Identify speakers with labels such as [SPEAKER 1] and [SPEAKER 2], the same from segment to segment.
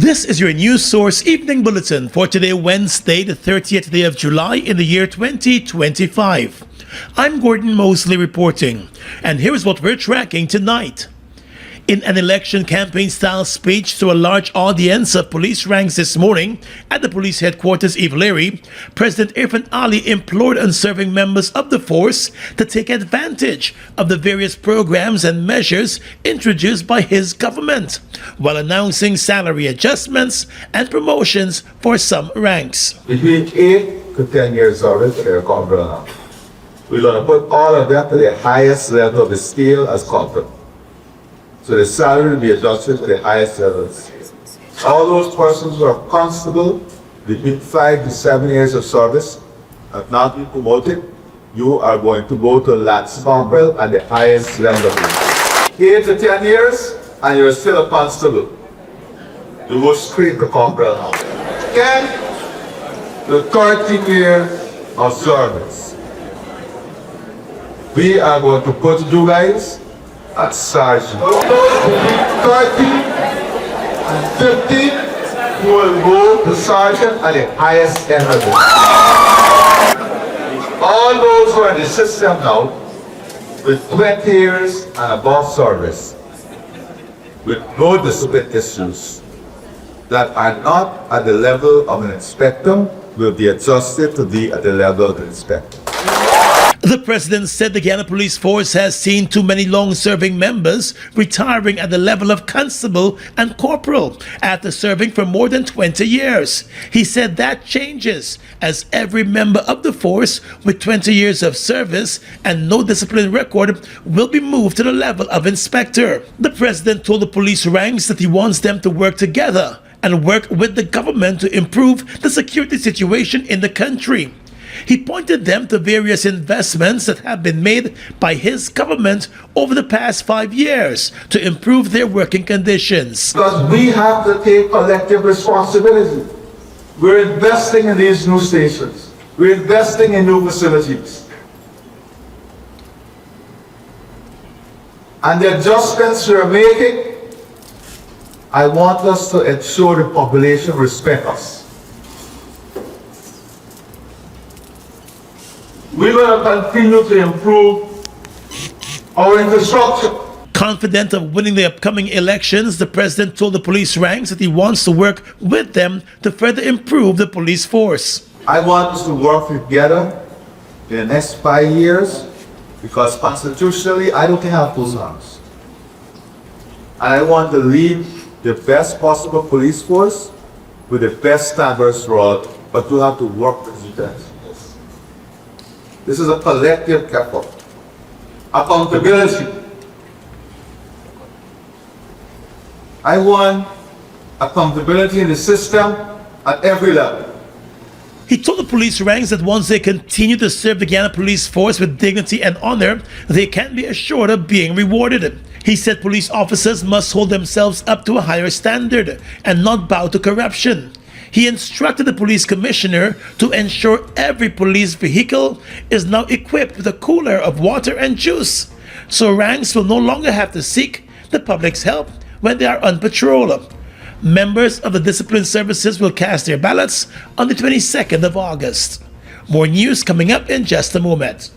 [SPEAKER 1] This is your news source evening bulletin for today, Wednesday, the 30th day of July in the year 2025. I'm Gordon Mosley reporting, and here's what we're tracking tonight. In an election campaign-style speech to a large audience of police ranks this morning at the police headquarters, Electoral, President Irfan Ali implored unserving members of the force to take advantage of the various programs and measures introduced by his government, while announcing salary adjustments and promotions for some ranks.
[SPEAKER 2] Between 8 to 10 years service, they're corporal now. We're going to put all of them to the highest level of the scale as corporal. So the salary will be adjusted to the highest levels. All those persons who are constable between 5 to 7 years of service have not been promoted. You are going to go to lance corporal at the highest level. 8 to 10 years and you're still a constable. You go straight to corporal now. 10 to 30 years of service. We are going to put you guys at sergeant. 30 and 50 who will go to sergeant at the highest end of it. All those who are in the system now with 20 years and above service with no discipline issues that are not at the level of an inspector will be adjusted to be at the level of the inspector.
[SPEAKER 1] The president said the Guyana police force has seen too many long-serving members retiring at the level of constable and corporal after serving for more than 20 years. He said that changes as every member of the force with 20 years of service and no discipline record will be moved to the level of inspector. The president told the police ranks that he wants them to work together and work with the government to improve the security situation in the country. He pointed them to various investments that have been made by his government over the past 5 years to improve their working conditions.
[SPEAKER 2] Because we have to take collective responsibility. We're investing in these new stations. We're investing in new facilities. And the adjustments we're making, I want us to ensure the population respect us. We're going to continue to improve our infrastructure.
[SPEAKER 1] Confident of winning the upcoming elections, the president told the police ranks that he wants to work with them to further improve the police force.
[SPEAKER 2] I want us to work together in the next 5 years because constitutionally I don't have those arms. And I want to lead the best possible police force with the best standards for all, but we have to work with you guys. This is a collective effort. Accountability. I want accountability in the system at every level.
[SPEAKER 1] He told the police ranks that once they continue to serve the Guyana police force with dignity and honor, they can be assured of being rewarded. He said police officers must hold themselves up to a higher standard and not bow to corruption. He instructed the police commissioner to ensure every police vehicle is now equipped with a cooler of water and juice, so ranks will no longer have to seek the public's help when they are on patrol. Members of the discipline services will cast their ballots on the 22nd of August. More news coming up in just a moment.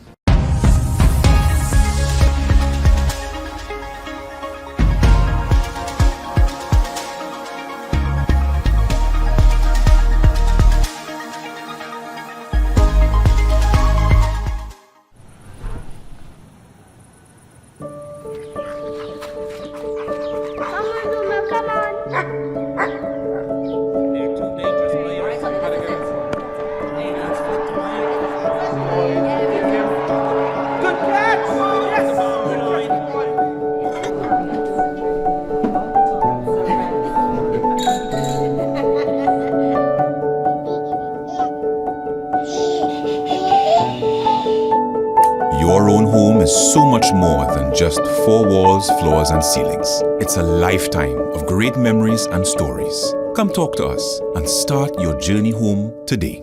[SPEAKER 3] Your own home is so much more than just 4 walls, floors, and ceilings. It's a lifetime of great memories and stories. Come talk to us and start your journey home today.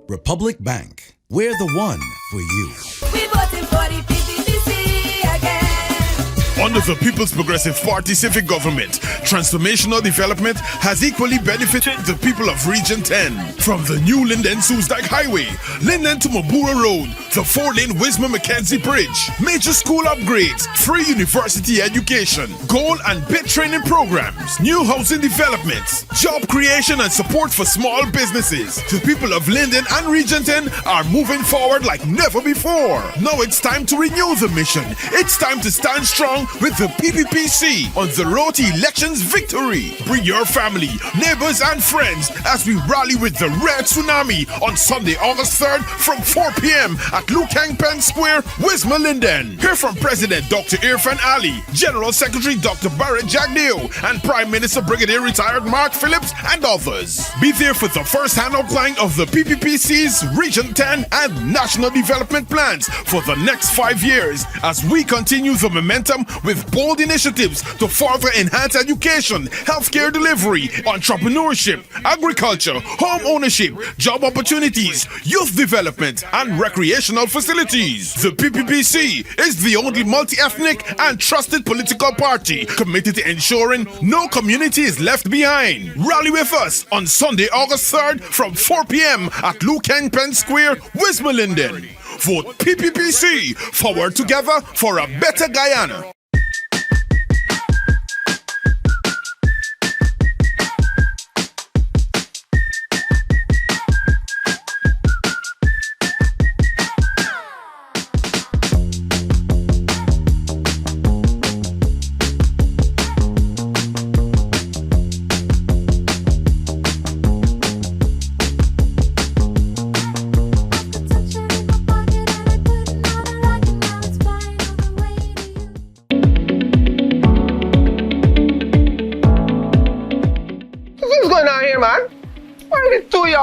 [SPEAKER 4] Republic Bank, we're the one for you.
[SPEAKER 5] We voting for the PPPC again. Under the People's Progressive Party civic government, transformational development has equally benefited the people of Region 10. From the new Linden-Soesdijk Highway, Linden to Mabura Road, the 4-lane Wisma-Mackenzie Bridge, major school upgrades, free university education, goal and bid training programs, new housing developments, job creation and support for small businesses. The people of Linden and Region 10 are moving forward like never before. Now it's time to renew the mission. It's time to stand strong with the PPPC on the road to elections victory. Bring your family, neighbors and friends as we rally with the Red Tsunami on Sunday, August 3rd from 4 p.m. at Lukang Pen Square, Wisma Linden. Hear from President Dr. Irfan Ali, General Secretary Dr. Barrett Jagdeo, and Prime Minister Brigadier Retired Mark Phillips and others. Be there for the first-hand outline of the PPPC's Region 10 and National Development Plans for the next 5 years as we continue the momentum with bold initiatives to further enhance education, healthcare delivery, entrepreneurship, agriculture, home ownership, job opportunities, youth development, and recreational facilities. The PPPC is the only multi-ethnic and trusted political party committed to ensuring no community is left behind. Rally with us on Sunday, August 3rd from 4 p.m. at Lukang Pen Square, Wisma Linden. Vote PPPC, forward together for a better Guyana.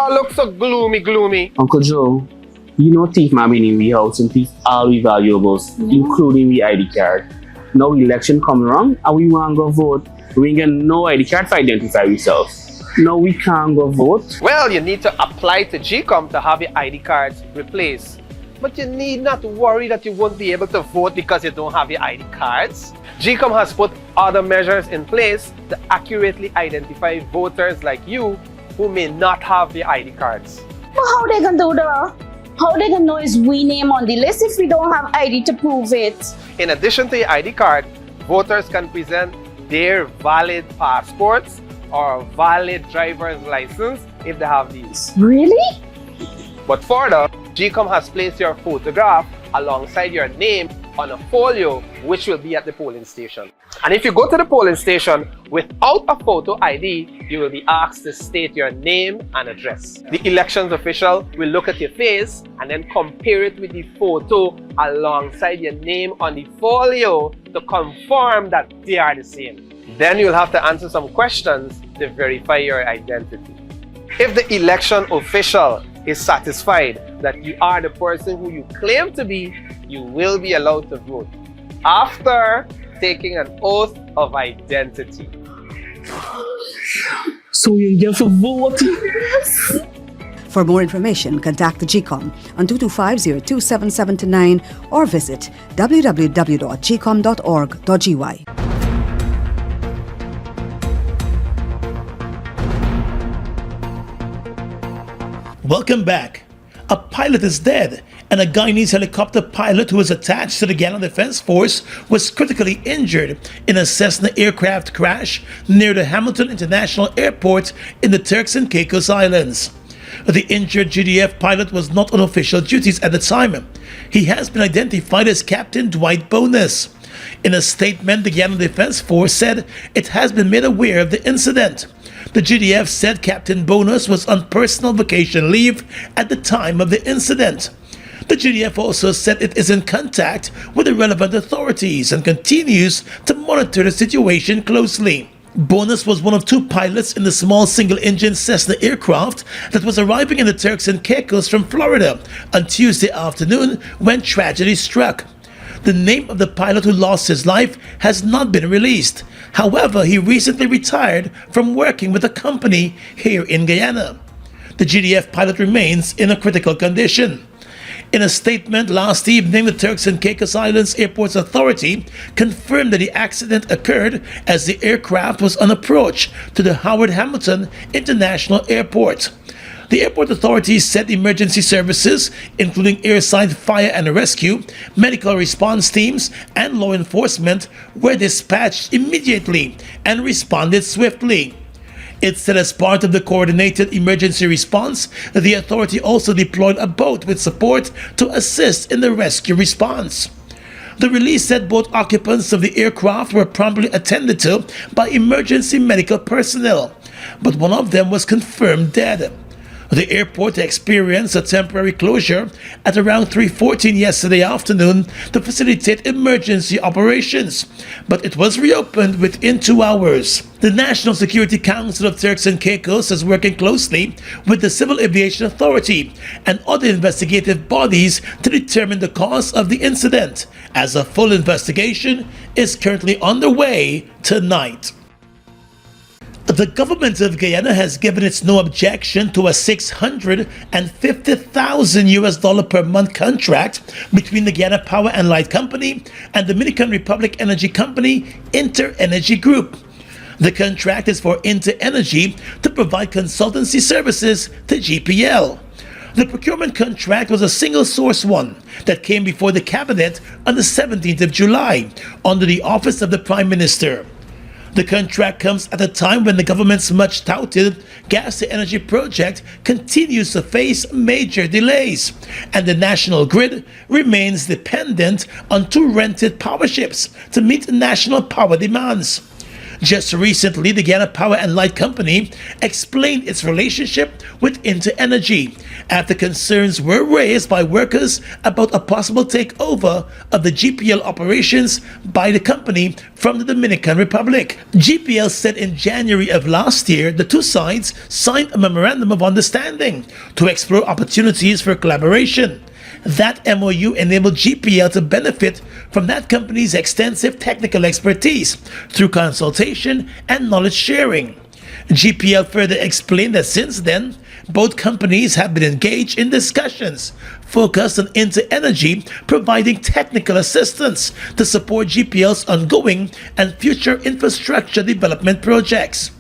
[SPEAKER 6] Look so gloomy.
[SPEAKER 7] Uncle Joe, you know thief man been in we house and thief all we valuables, including the ID card. Now election come around and we want to go vote. We ain't get no ID card to identify ourselves. Now we can't go vote.
[SPEAKER 6] Well, you need to apply to GCOM to have your ID cards replaced. But you need not worry that you won't be able to vote because you don't have your ID cards. GCOM has put other measures in place to accurately identify voters like you who may not have the ID cards.
[SPEAKER 8] But how they gonna do that? How they gonna know is we name on the list if we don't have ID to prove it?
[SPEAKER 6] In addition to your ID card, voters can present their valid passports or valid driver's license if they have these.
[SPEAKER 8] Really?
[SPEAKER 6] But further, GCOM has placed your photograph alongside your name on a folio which will be at the polling station. And if you go to the polling station without a photo ID, you will be asked to state your name and address. The elections official will look at your face and then compare it with the photo alongside your name on the folio to confirm that they are the same. Then you'll have to answer some questions to verify your identity. If the election official is satisfied that you are the person who you claim to be, you will be allowed to vote after taking an oath of identity.
[SPEAKER 7] So you get to vote?
[SPEAKER 9] For more information, contact the GCOM on 225-027729 or visit www.gcom.org.gy.
[SPEAKER 1] Welcome back. A pilot is dead, and a Guyanese helicopter pilot who was attached to the Guyana Defense Force was critically injured in a Cessna aircraft crash near the Hamilton International Airport in the Turks and Caicos Islands. The injured GDF pilot was not on official duties at the time. He has been identified as Captain Dwight Bonus. In a statement, the Guyana Defense Force said it has been made aware of the incident. The GDF said Captain Bonus was on personal vacation leave at the time of the incident. The GDF also said it is in contact with the relevant authorities and continues to monitor the situation closely. Bonus was one of two pilots in the small single-engine Cessna aircraft that was arriving in the Turks and Caicos from Florida on Tuesday afternoon when tragedy struck. The name of the pilot who lost his life has not been released. However, he recently retired from working with a company here in Guyana. The GDF pilot remains in a critical condition. In a statement last evening, the Turks and Caicos Islands Airports Authority confirmed that the accident occurred as the aircraft was on approach to the Howard Hamilton International Airport. The airport authorities said emergency services, including airside fire and rescue, medical response teams, and law enforcement, were dispatched immediately and responded swiftly. It said as part of the coordinated emergency response, the authority also deployed a boat with support to assist in the rescue response. The release said both occupants of the aircraft were promptly attended to by emergency medical personnel, but one of them was confirmed dead. The airport experienced a temporary closure at around 3:14 yesterday afternoon to facilitate emergency operations, but it was reopened within 2 hours. The National Security Council of Turks and Caicos is working closely with the Civil Aviation Authority and other investigative bodies to determine the cause of the incident, as a full investigation is currently underway tonight. The government of Guyana has given its no objection to a $650,000 per month contract between the Guyana Power and Light Company and Dominican Republic Energy Company Inter-Energy Group. The contract is for Inter-Energy to provide consultancy services to GPL. The procurement contract was a single-source one that came before the Cabinet on the 17th of July under the Office of the Prime Minister. The contract comes at a time when the government's much-touted gas-to-energy project continues to face major delays, and the national grid remains dependent on 2 rented power ships to meet national power demands. Just recently, the Guyana Power and Light Company explained its relationship with Inter-Energy after concerns were raised by workers about a possible takeover of the GPL operations by the company from the Dominican Republic. GPL said in January of last year the two sides signed a memorandum of understanding to explore opportunities for collaboration. That MOU enabled GPL to benefit from that company's extensive technical expertise through consultation and knowledge sharing. GPL further explained that since then, both companies have been engaged in discussions focused on Inter-Energy providing technical assistance to support GPL's ongoing and future infrastructure development projects.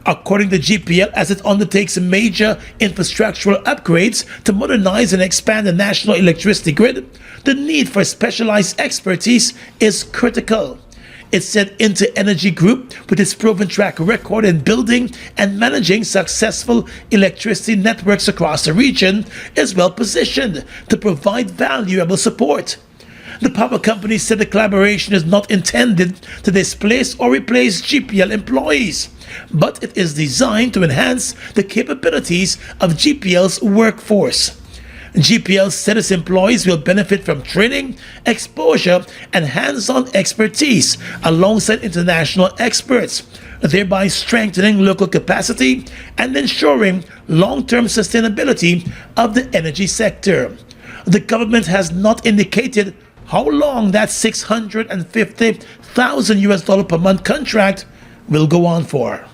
[SPEAKER 1] According to GPL, as it undertakes major infrastructural upgrades to modernize and expand the national electricity grid, the need for specialized expertise is critical. It said Inter-Energy Group, with its proven track record in building and managing successful electricity networks across the region, is well positioned to provide valuable support. The power company said the collaboration is not intended to displace or replace GPL employees, but it is designed to enhance the capabilities of GPL's workforce. GPL said its employees will benefit from training, exposure, and hands-on expertise alongside international experts, thereby strengthening local capacity and ensuring long-term sustainability of the energy sector. The government has not indicated how long that $650,000 per month contract will go on for.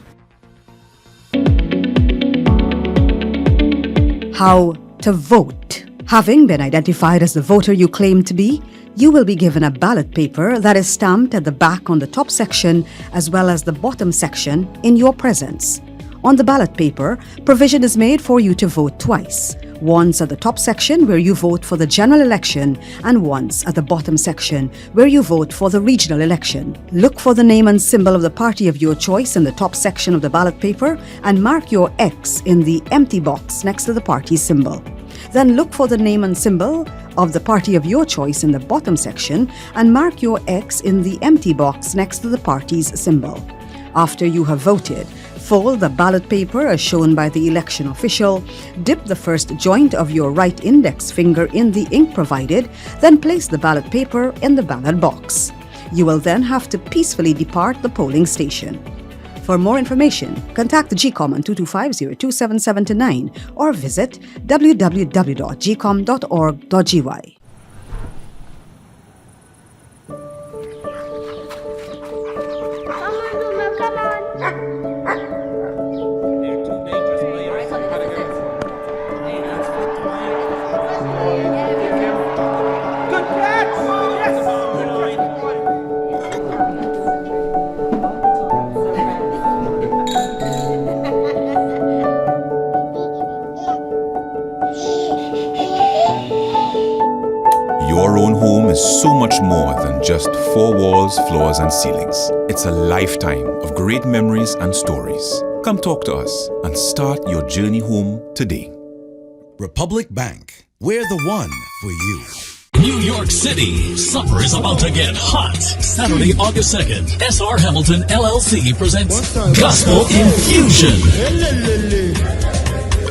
[SPEAKER 9] How to vote. Having been identified as the voter you claim to be, you will be given a ballot paper that is stamped at the back on the top section as well as the bottom section in your presence. On the ballot paper, provision is made for you to vote twice. Once at the top section where you vote for the general election and once at the bottom section where you vote for the regional election. Look for the name and symbol of the party of your choice in the top section of the ballot paper and mark your X in the empty box next to the party symbol. Then look for the name and symbol of the party of your choice in the bottom section and mark your X in the empty box next to the party's symbol. After you have voted, fold the ballot paper as shown by the election official, dip the first joint of your right index finger in the ink provided, then place the ballot paper in the ballot box. You will then have to peacefully depart the polling station. For more information, contact the GCOM on 225-027729 or visit www.gcom.org.gy.
[SPEAKER 3] Your own home is so much more than just four walls, floors, and ceilings. It's a lifetime of great memories and stories. Come talk to us and start your journey home today.
[SPEAKER 4] Republic Bank. We're the one for you.
[SPEAKER 10] New York City, summer is about to get hot. Saturday, August 2nd, SR Hamilton LLC presents Gospel Infusion.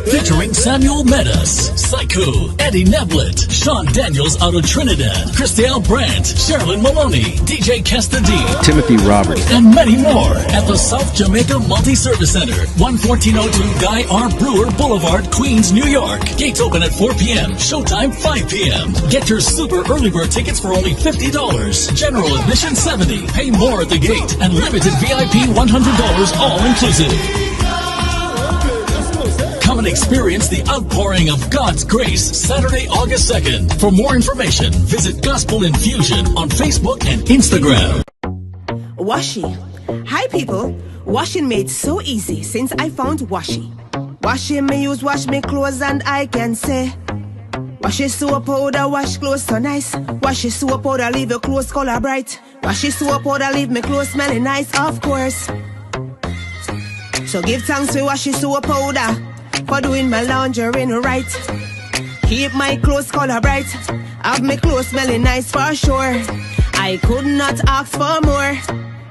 [SPEAKER 10] Featuring Samuel Medas, Psycho, Eddie Neblett, Sean Daniels out of Trinidad, Christelle Brandt, Sherilyn Maloney, DJ Kesta D,
[SPEAKER 11] Timothy Roberts,
[SPEAKER 10] and many more at the South Jamaica Multi-Service Center, 11402 Guy R. Brewer Boulevard, Queens, New York. Gates open at 4 p.m., showtime 5 p.m. Get your super early bird tickets for only $50. General admission $70. Pay more at the gate, and limited VIP $100 all inclusive. Come and experience the outpouring of God's grace Saturday, August 2nd. For more information, visit Gospel Infusion on Facebook and Instagram.
[SPEAKER 12] Washi. Hi people. Washing made so easy since I found Washi. Washing me use wash me clothes and I can say Washi soap powder wash clothes so nice. Washi soap powder leave your clothes color bright. Washi soap powder leave me clothes smelling nice, of course. So give thanks to Washi soap powder for doing my laundry right. Keep my clothes color bright. Have my clothes smelling nice for sure. I could not ask for more.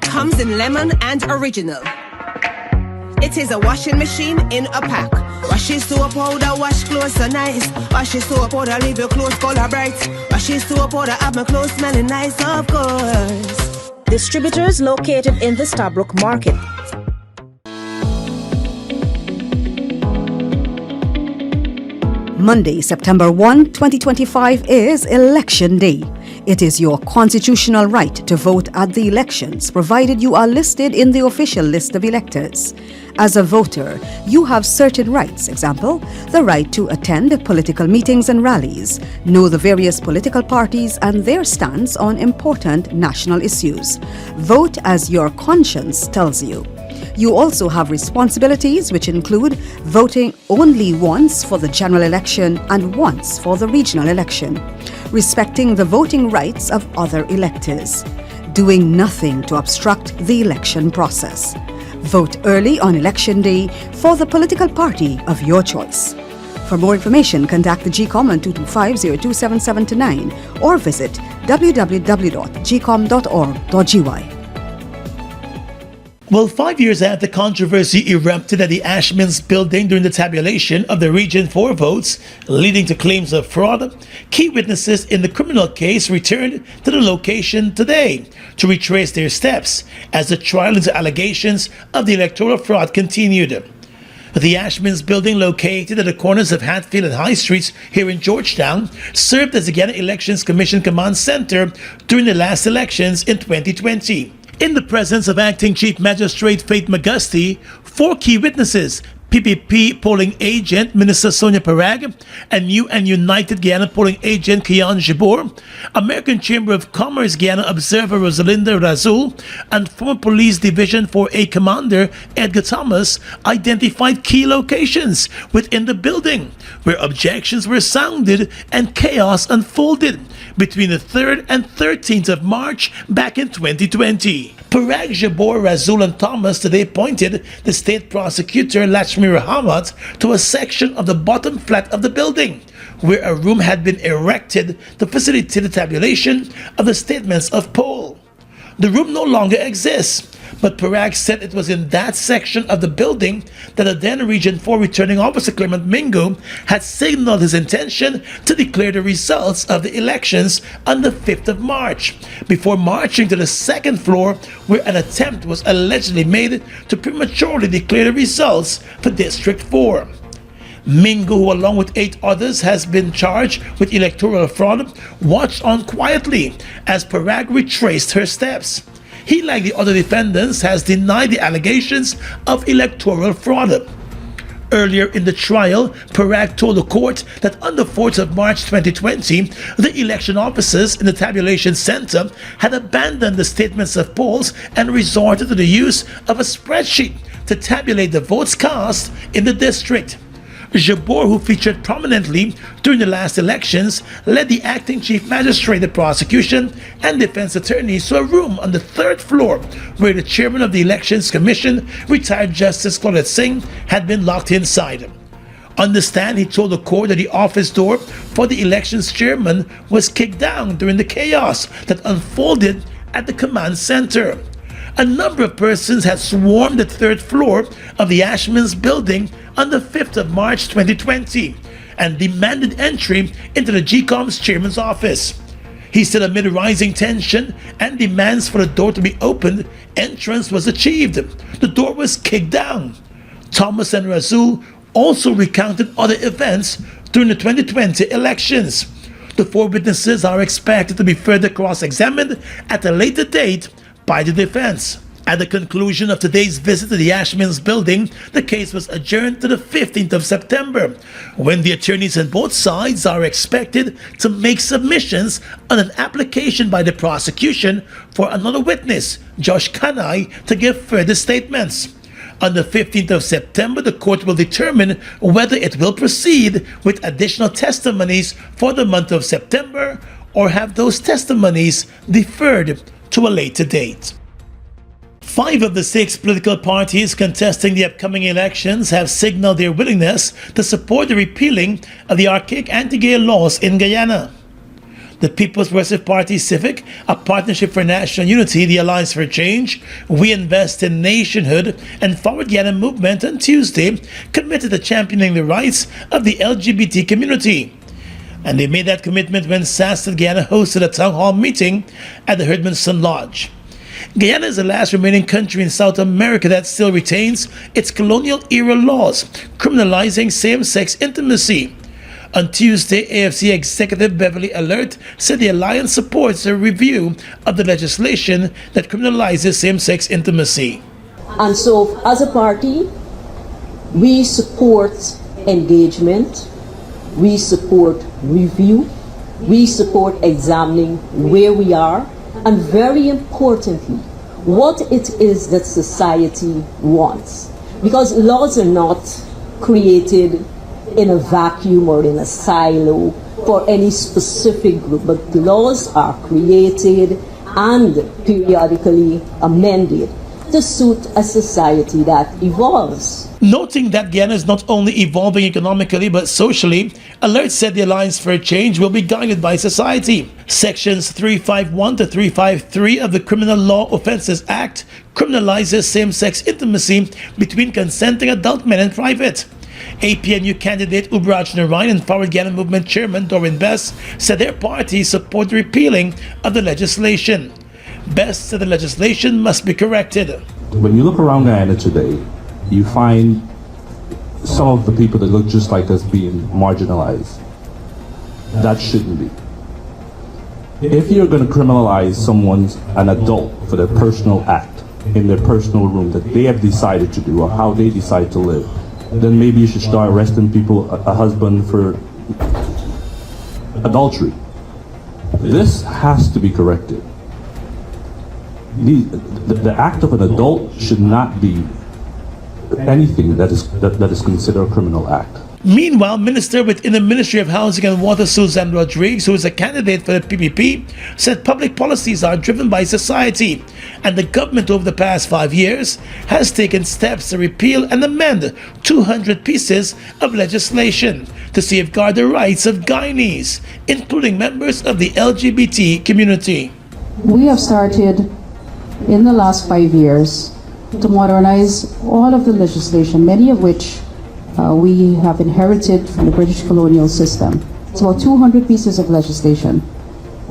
[SPEAKER 12] Comes in lemon and original. It is a washing machine in a pack. Washi soap powder wash clothes so nice. Washi soap powder leave your clothes color bright. Washi soap powder have my clothes smelling nice, of course.
[SPEAKER 13] Distributors located in the Stabrook Market.
[SPEAKER 9] Monday, September 1, 2025 is Election Day. It is your constitutional right to vote at the elections, provided you are listed in the official list of electors. As a voter, you have certain rights. Example, the right to attend political meetings and rallies, know the various political parties and their stance on important national issues. Vote as your conscience tells you. You also have responsibilities which include voting only once for the general election and once for the regional election, respecting the voting rights of other electors, doing nothing to obstruct the election process. Vote early on election day for the political party of your choice. For more information, contact the GCOM on 225-027729 or visit www.gcom.org.gy.
[SPEAKER 1] Well, 5 years after controversy erupted at the Ashman's building during the tabulation of the Region 4 votes, leading to claims of fraud, key witnesses in the criminal case returned to the location today to retrace their steps as the trial into allegations of the electoral fraud continued. The Ashman's building, located at the corners of Hatfield and High Streets here in Georgetown, served as the Guyana Elections Commission Command Center during the last elections in 2020. In the presence of Acting Chief Magistrate Faith Magusti, 4 key witnesses, PPP polling agent Minister Sonia Parag, and New and United Guyana polling agent Kian Jabor, American Chamber of Commerce Guyana observer Rosalinda Razul, and former Police Division 4A Commander Edgar Thomas identified key locations within the building where objections were sounded and chaos unfolded between the 3rd and 13th of March back in 2020. Parag, Jabor, Razul, and Thomas today pointed the state prosecutor Lakshmi Rahamat to a section of the bottom flat of the building where a room had been erected to facilitate the tabulation of the statements of poll. The room no longer exists, but Parag said it was in that section of the building that the then Region 4 returning officer Clement Mingo had signaled his intention to declare the results of the elections on the 5th of March, before marching to the second floor where an attempt was allegedly made to prematurely declare the results for District 4. Mingo, who along with 8 others has been charged with electoral fraud, watched on quietly as Parag retraced her steps. He, like the other defendants, has denied the allegations of electoral fraud. Earlier in the trial, Parag told the court that on the 4th of March 2020, the election officers in the tabulation center had abandoned the statements of polls and resorted to the use of a spreadsheet to tabulate the votes cast in the district. Jabor, who featured prominently during the last elections, led the acting chief magistrate, the prosecution, and defense attorneys to a room on the third floor where the chairman of the Elections Commission, retired Justice Claudette Singh, had been locked inside. On the stand, he told the court that the office door for the elections chairman was kicked down during the chaos that unfolded at the command center. A number of persons had swarmed the third floor of the Ashman's building on the 5th of March 2020 and demanded entry into the GCOM's chairman's office. He said amid rising tension and demands for the door to be opened, entrance was achieved. The door was kicked down. Thomas and Razul also recounted other events during the 2020 elections. The 4 witnesses are expected to be further cross-examined at a later date by the defense. At the conclusion of today's visit to the Ashman's building, the case was adjourned to the 15th of September, when the attorneys on both sides are expected to make submissions on an application by the prosecution for another witness, Josh Kanai, to give further statements. On the 15th of September, the court will determine whether it will proceed with additional testimonies for the month of September or have those testimonies deferred to a later date. 5 of the 6 political parties contesting the upcoming elections have signaled their willingness to support the repealing of the archaic anti-gay laws in Guyana. The People's Progressive Party Civic, a Partnership for National Unity, the Alliance for Change, We Invest in Nationhood, and Forward Guyana Movement on Tuesday committed to championing the rights of the LGBT community. And they made that commitment when SASTAD Guyana hosted a town hall meeting at the Herdmanson Lodge. Guyana is the last remaining country in South America that still retains its colonial-era laws criminalizing same-sex intimacy. On Tuesday, AFC Executive Beverly Alert said the Alliance supports a review of the legislation that criminalizes same-sex intimacy.
[SPEAKER 11] And so, as a party, we support engagement, we support review, we support examining where we are, and very importantly, what it is that society wants. Because laws are not created in a vacuum or in a silo for any specific group, but laws are created and periodically amended to suit a society that evolves.
[SPEAKER 1] Noting that Guyana is not only evolving economically but socially, Alert said the Alliance for Change will be guided by society. Sections 351 to 353 of the Criminal Law Offences Act criminalizes same-sex intimacy between consenting adult men in private. APNU candidate Ubraj Narayan and Forward Guyana Movement Chairman Dorin Bess said their party support the repealing of the legislation. Bess said the legislation must be corrected.
[SPEAKER 14] When you look around Guyana today, you find some of the people that look just like us being marginalized. That shouldn't be. If you're going to criminalize an adult for their personal act in their personal room that they have decided to do or how they decide to live, then maybe you should start arresting people, a husband for adultery. This has to be corrected. The act of an adult should not be anything that is considered a criminal act.
[SPEAKER 1] Meanwhile, Minister within the Ministry of Housing and Water Suzanne Rodriguez, who is a candidate for the PPP, said public policies are driven by society, and the government over the past 5 years has taken steps to repeal and amend 200 pieces of legislation to safeguard the rights of Guyanese, including members of the LGBT community.
[SPEAKER 15] We have started in the last 5 years to modernize all of the legislation, many of which we have inherited from the British colonial system. It's about 200 pieces of legislation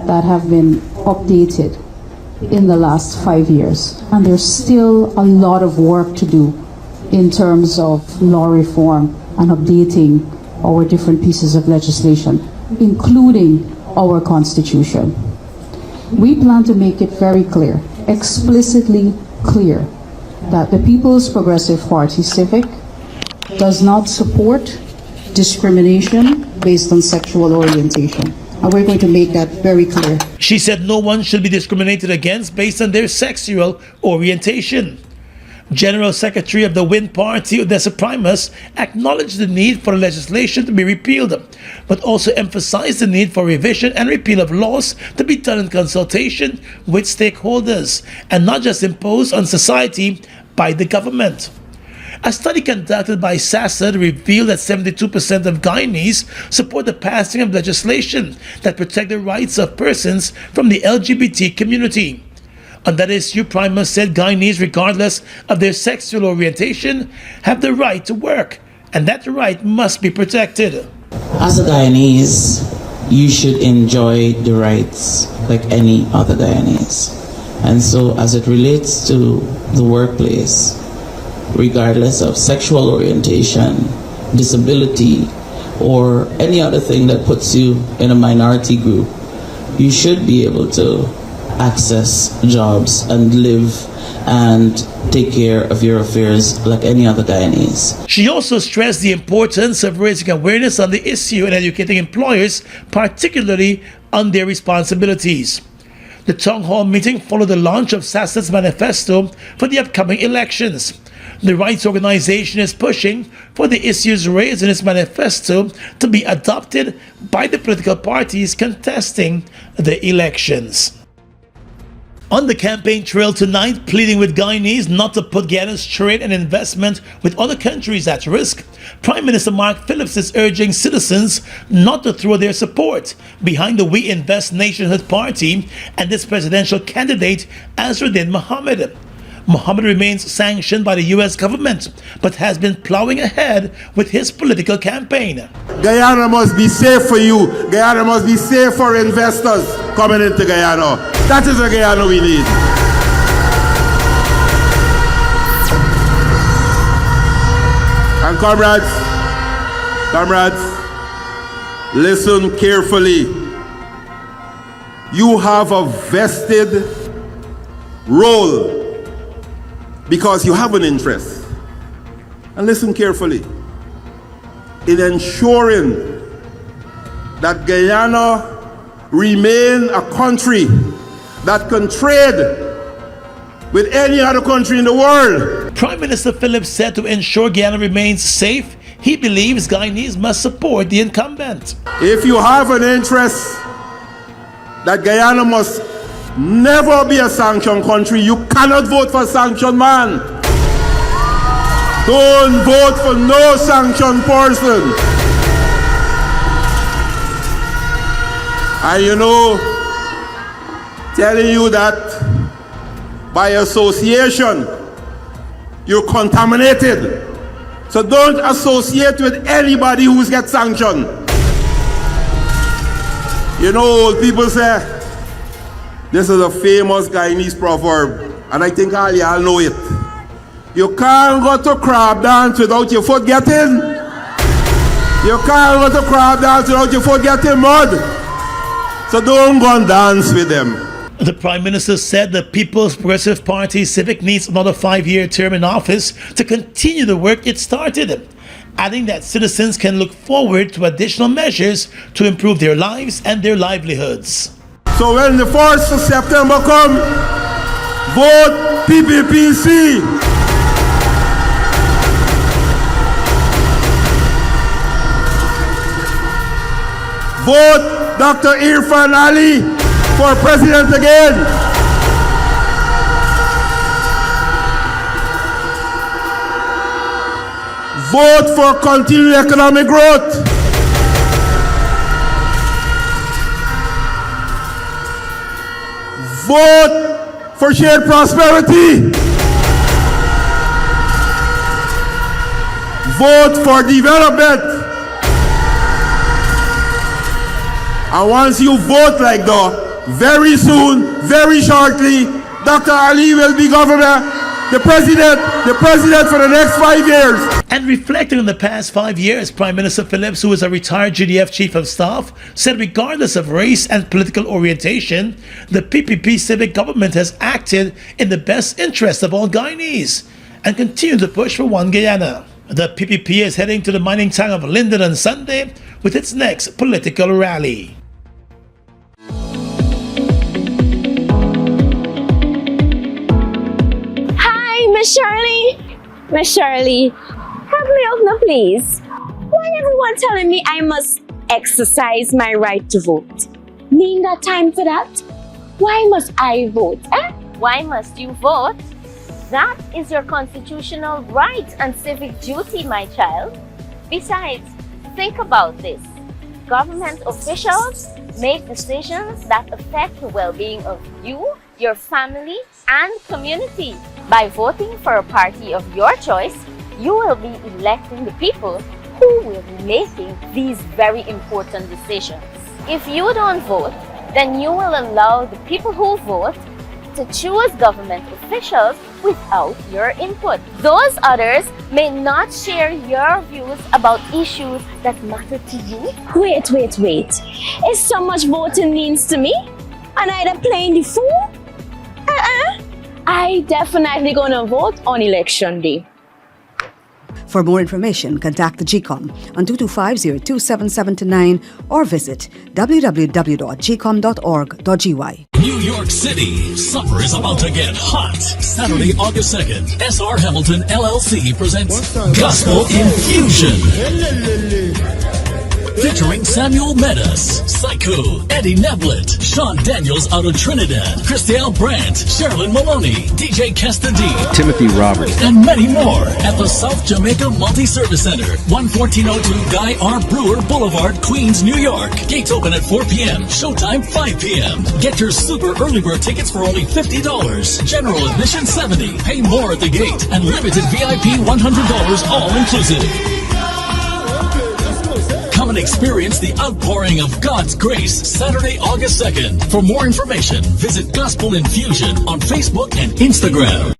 [SPEAKER 15] that have been updated in the last 5 years. And there's still a lot of work to do in terms of law reform and updating our different pieces of legislation, including our Constitution. We plan to make it very clear, explicitly clear, that the People's Progressive Party Civic does not support discrimination based on sexual orientation. And we're going to make that very clear.
[SPEAKER 1] She said no one should be discriminated against based on their sexual orientation. General Secretary of the Wind Party, Odessa Primus, acknowledged the need for legislation to be repealed, but also emphasized the need for revision and repeal of laws to be done in consultation with stakeholders and not just imposed on society by the government. A study conducted by SASAD revealed that 72% of Guyanese support the passing of legislation that protect the rights of persons from the LGBT community. On that issue, Primus said Guyanese, regardless of their sexual orientation, have the right to work, and that right must be protected.
[SPEAKER 16] As a Guyanese, you should enjoy the rights like any other Guyanese. And so as it relates to the workplace, regardless of sexual orientation, disability, or any other thing that puts you in a minority group, you should be able to access jobs and live and take care of your affairs like any other Guyanese.
[SPEAKER 1] She also stressed the importance of raising awareness on the issue and educating employers, particularly on their responsibilities. The town hall meeting followed the launch of SASAD's manifesto for the upcoming elections. The rights organization is pushing for the issues raised in its manifesto to be adopted by the political parties contesting the elections. On the campaign trail tonight, pleading with Guyanese not to put Guyana's trade and investment with other countries at risk, Prime Minister Mark Phillips is urging citizens not to throw their support behind the We Invest Nationhood Party and its presidential candidate, Azruddin Mohammed. Mohammed remains sanctioned by the U.S. government, but has been plowing ahead with his political campaign.
[SPEAKER 17] Guyana must be safe for you. Guyana must be safe for investors coming into Guyana. That is the Guyana we need. And comrades, listen carefully. You have a vested role because you have an interest. And listen carefully. In ensuring that Guyana remain a country that can trade with any other country in the world.
[SPEAKER 1] Prime Minister Phillips said to ensure Guyana remains safe, he believes Guyanese must support the incumbent.
[SPEAKER 17] If you have an interest that Guyana must never be a sanctioned country, you cannot vote for sanctioned man. Don't vote for no sanctioned person. And you know, telling you that by association, you're contaminated. So don't associate with anybody who's get sanctioned. You know, old people say, this is a famous Guyanese proverb, and I think all y'all know it. You can't go to crab dance without your foot getting. You can't go to crab dance without your foot getting mud. So don't go and dance with them.
[SPEAKER 1] The Prime Minister said the People's Progressive Party Civic needs another 5-year term in office to continue the work it started, adding that citizens can look forward to additional measures to improve their lives and their livelihoods.
[SPEAKER 17] So when the 1st of September come, vote PPPC. Vote Dr. Irfan Ali for president again. Vote for continued economic growth. Vote for shared prosperity. Vote for development. And once you vote like that, very soon, very shortly, Dr. Ali will be governor, the president for the next 5 years.
[SPEAKER 1] And reflecting on the past 5 years, Prime Minister Phillips, who is a retired GDF Chief of Staff, said regardless of race and political orientation, the PPP civic government has acted in the best interest of all Guyanese and continued to push for one Guyana. The PPP is heading to the mining town of Linden on Sunday with its next political rally.
[SPEAKER 8] Hi, Miss Shirley. Miss Shirley, help me out now, please. Why everyone telling me I must exercise my right to vote? Me ain't got time for that. Why must I vote?
[SPEAKER 18] Why must you vote? That is your constitutional right and civic duty, my child. Besides, think about this. Government officials make decisions that affect the well-being of you, your family, and community. By voting for a party of your choice, you will be electing the people who will be making these very important decisions. If you don't vote, then you will allow the people who vote to choose government officials without your input. Those others may not share your views about issues that matter to you.
[SPEAKER 8] Wait. Is so much voting means to me? And I done playing the fool? I definitely gonna vote on election day.
[SPEAKER 9] For more information, contact the GCOM on 225-02779 or visit www.gcom.org.gy.
[SPEAKER 10] New York City, summer is about to get hot. Saturday, August 2nd, SR Hamilton LLC presents Gospel Infusion. Featuring Samuel Meadows, Psycho, Eddie Neblett, Sean Daniels out of Trinidad, Christelle Brandt, Sherilyn Maloney, DJ Kesta D,
[SPEAKER 19] Timothy Roberts,
[SPEAKER 10] and many more at the South Jamaica Multi-Service Center, 11402 Guy R. Brewer Boulevard, Queens, New York. Gates open at 4 p.m., showtime 5 p.m. Get your super early bird tickets for only $50. General admission $70. Pay more at the gate, and limited VIP $100 all inclusive. Come and experience the outpouring of God's grace Saturday, August 2nd. For more information, visit Gospel Infusion on Facebook and Instagram.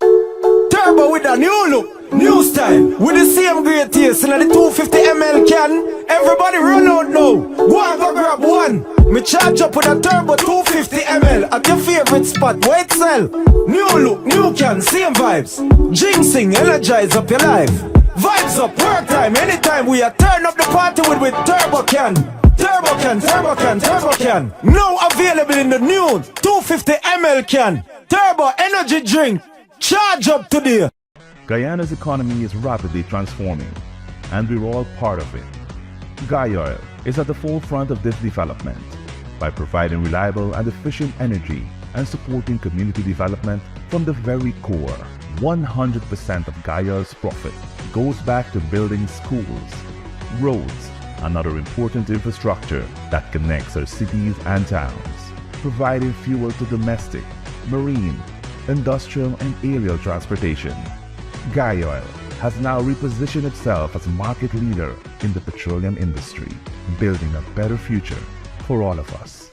[SPEAKER 20] Turbo with a new look, new style, with the same great taste in the 250 ml can. Everybody run out now. Go and go grab one. Me charge up with a Turbo 250 ml at your favorite spot. Wait, sell. New look, new can, same vibes. Jinxing, energize up your life. Vibes up, work time, anytime we are turn up the party with Turbo Can. Turbo Can, Turbo Can, Turbo Can. Now available in the new 250 ml can. Turbo energy drink. Charge up today.
[SPEAKER 21] Guyana's economy is rapidly transforming, and we're all part of it. Oil is at the forefront of this development by providing reliable and efficient energy and supporting community development from the very core. 100% of Oil's profit goes back to building schools, roads, and other important infrastructure that connects our cities and towns, providing fuel to domestic, marine, industrial, and aerial transportation. Oil has now repositioned itself as a market leader in the petroleum industry, building a better future for all of us.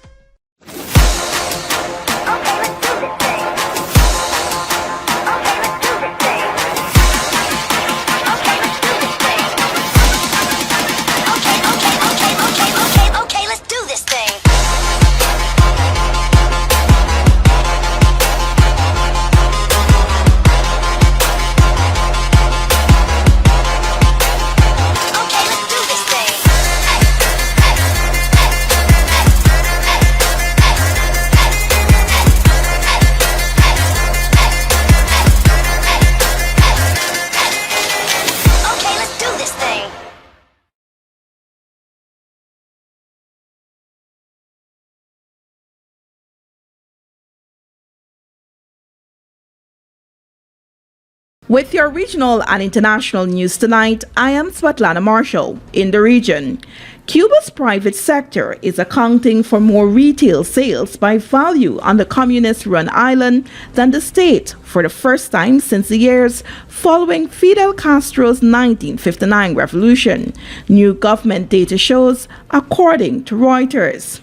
[SPEAKER 22] With your regional and international news tonight, I am Svetlana Marshall. In the region, Cuba's private sector is accounting for more retail sales by value on the communist-run island than the state for the first time since the years following Fidel Castro's 1959 revolution. New government data shows, according to Reuters.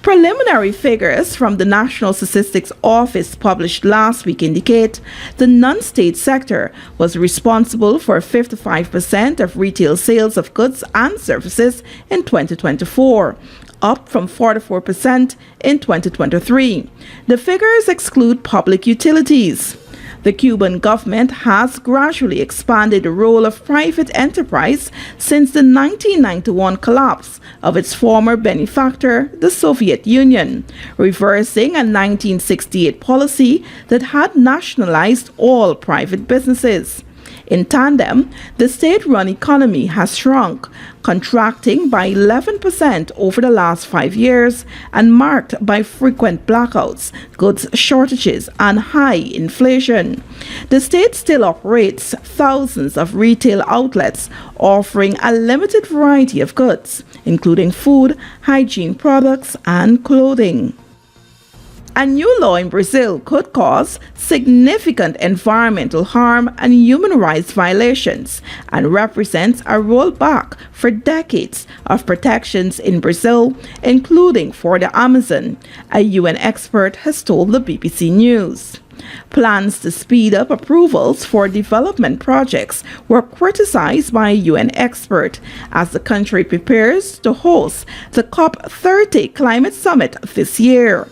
[SPEAKER 22] Preliminary figures from the National Statistics Office published last week indicate the non-state sector was responsible for 55% of retail sales of goods and services in 2024, up from 44% in 2023. The figures exclude public utilities. The Cuban government has gradually expanded the role of private enterprise since the 1991 collapse of its former benefactor, the Soviet Union, reversing a 1968 policy that had nationalized all private businesses. In tandem, the state-run economy has shrunk, contracting by 11% over the last 5 years and marked by frequent blackouts, goods shortages, and high inflation. The state still operates thousands of retail outlets offering a limited variety of goods, including food, hygiene products, and clothing. A new law in Brazil could cause significant environmental harm and human rights violations and represents a rollback for decades of protections in Brazil, including for the Amazon, a UN expert has told the BBC News. Plans to speed up approvals for development projects were criticized by a UN expert as the country prepares to host the COP30 climate summit this year.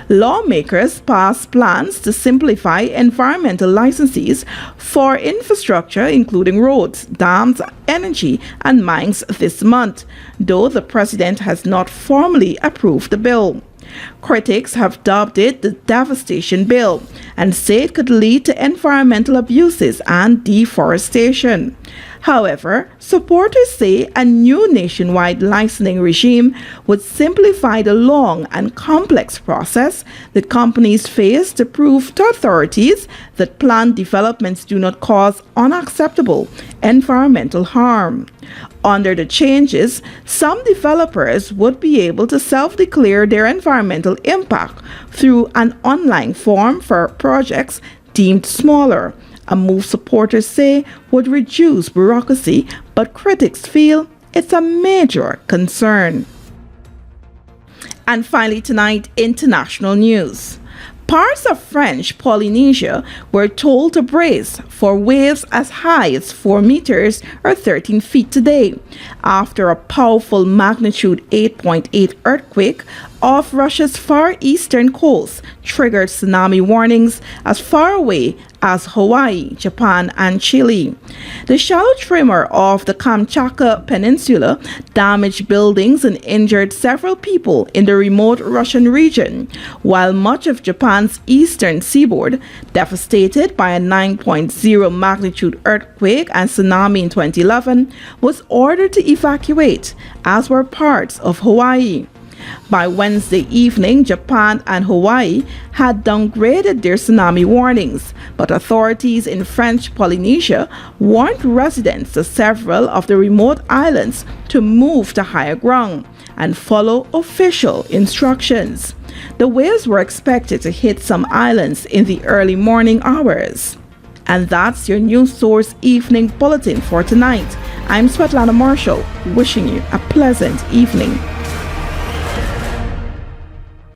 [SPEAKER 22] Lawmakers passed plans to simplify environmental licenses for infrastructure including roads, dams, energy, and mines this month, though the president has not formally approved the bill. Critics have dubbed it the devastation bill and say it could lead to environmental abuses and deforestation. However, supporters say a new nationwide licensing regime would simplify the long and complex process that companies face to prove to authorities that planned developments do not cause unacceptable environmental harm. Under the changes, some developers would be able to self-declare their environmental impact through an online form for projects deemed smaller, a move supporters say would reduce bureaucracy, but critics feel it's a major concern. And finally tonight, international news. Parts of French Polynesia were told to brace for waves as high as 4 meters or 13 feet today after a powerful magnitude 8.8 earthquake off Russia's far eastern coast triggered tsunami warnings as far away as Hawaii, Japan, and Chile. The shallow tremor off the Kamchatka Peninsula damaged buildings and injured several people in the remote Russian region, while much of Japan's eastern seaboard, devastated by a 9.0 magnitude earthquake and tsunami in 2011, was ordered to evacuate, as were parts of Hawaii. By Wednesday evening, Japan and Hawaii had downgraded their tsunami warnings, but authorities in French Polynesia warned residents of several of the remote islands to move to higher ground and follow official instructions. The waves were expected to hit some islands in the early morning hours. And that's your News Source Evening Bulletin for tonight. I'm Svetlana Marshall, wishing you a pleasant evening.